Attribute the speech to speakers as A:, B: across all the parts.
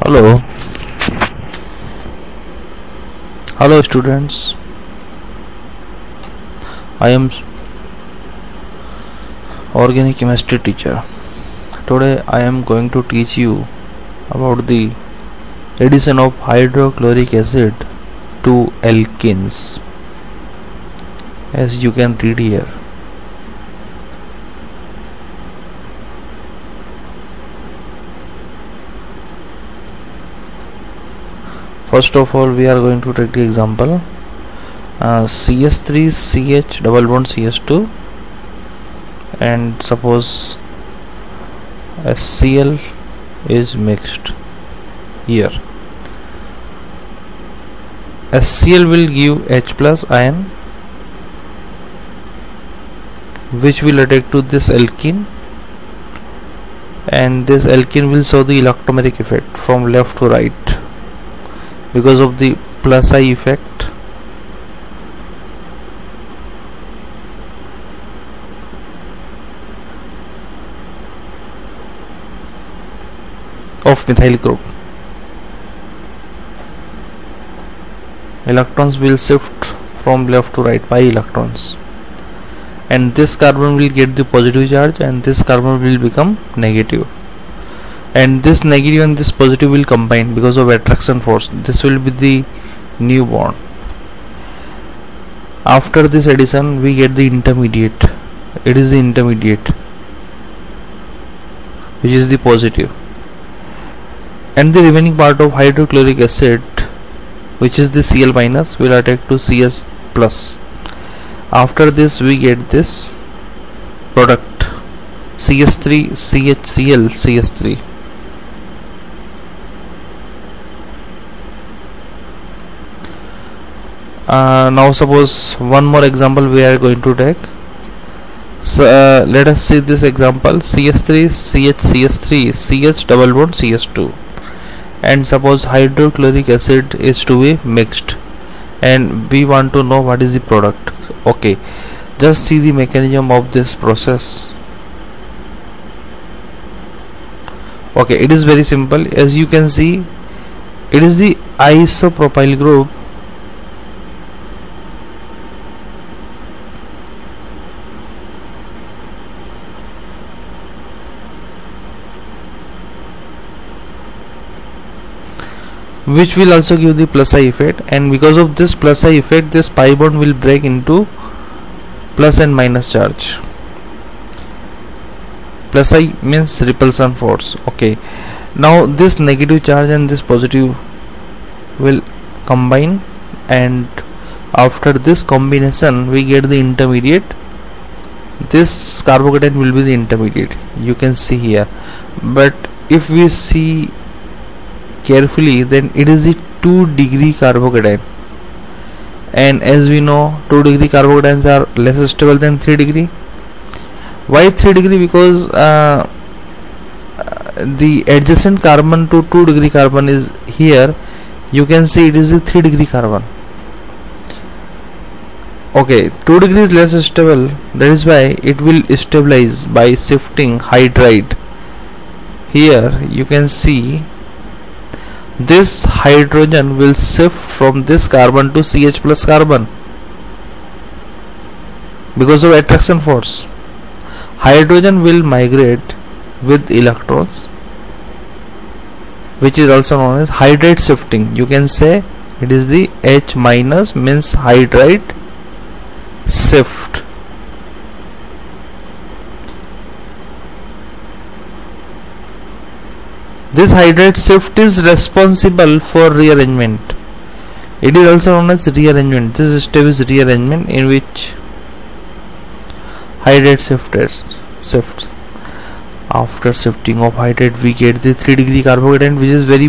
A: Hello, hello students. I am organic chemistry teacher. Today I am going to teach you about the addition of hydrochloric acid to alkenes, as you can read here. First of all, we are going to take the example CH3CH double bond CH2, and suppose HCl is mixed here. HCl will give H plus ion, which will attack to this alkene, and this alkene will show the electromeric effect from left to right because of the plus I effect. Of methyl group. Electrons will shift from left to right by electrons, and this carbon will get the positive charge and this carbon will become negative, and this negative and this positive will combine because of attraction force. This will be the new bond. After this addition we get the intermediate. It is the intermediate which is the positive, and the remaining part of hydrochloric acid, which is the Cl minus, will attack to Cs plus. After this we get this product CS3 CHCl CS3. Now suppose one more example we are going to take. So let us see this example: CS3 CH CH double bond CS2, and suppose hydrochloric acid is to be mixed, and we want to know what is the product. Okay, just see the mechanism of this process. Okay, it is very simple. As you can see, it is the isopropyl group which will also give the plus I effect, and because of this plus I effect, this pi bond will break into plus and minus charge. Plus I means repulsion force. Okay, now this negative charge and this positive will combine, and after this combination we get the intermediate. This carbocation will be the intermediate, you can see here, but if we see carefully, then it is the 2-degree carbocation, and as we know 2-degree carbocations are less stable than 3-degree. Why 3-degree? Because the adjacent carbon to 2-degree carbon is here. You can see it is a 3-degree carbon. Okay, 2 degrees less stable, that is why it will stabilize by shifting hydride. Here you can see this hydrogen will shift from this carbon to CH plus carbon because of attraction force. Hydrogen will migrate with electrons, which is also known as hydride shifting. You can say it is the H minus, means hydride shift. This hydride shift is responsible for rearrangement. It is also known as rearrangement. This step is rearrangement, in which hydride shifts. After shifting of hydride, we get the 3-degree carbocation, which is very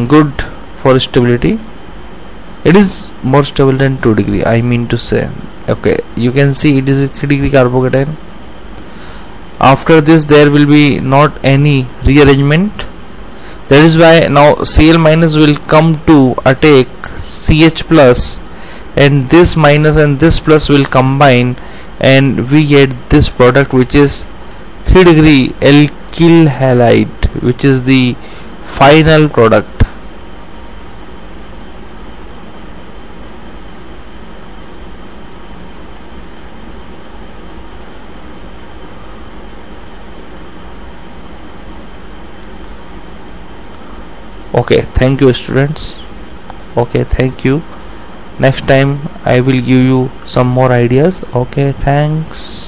A: good for stability. It is more stable than 2-degree, I mean to say. Okay, you can see it is a 3-degree carbocation. After this there will be not any rearrangement. That is why now Cl minus will come to attack CH plus, and this minus and this plus will combine, and we get this product, which is 3 degree alkyl halide, which is the final product. Okay, thank you students. Okay, thank you. Next time I will give you some more ideas. Okay, thanks.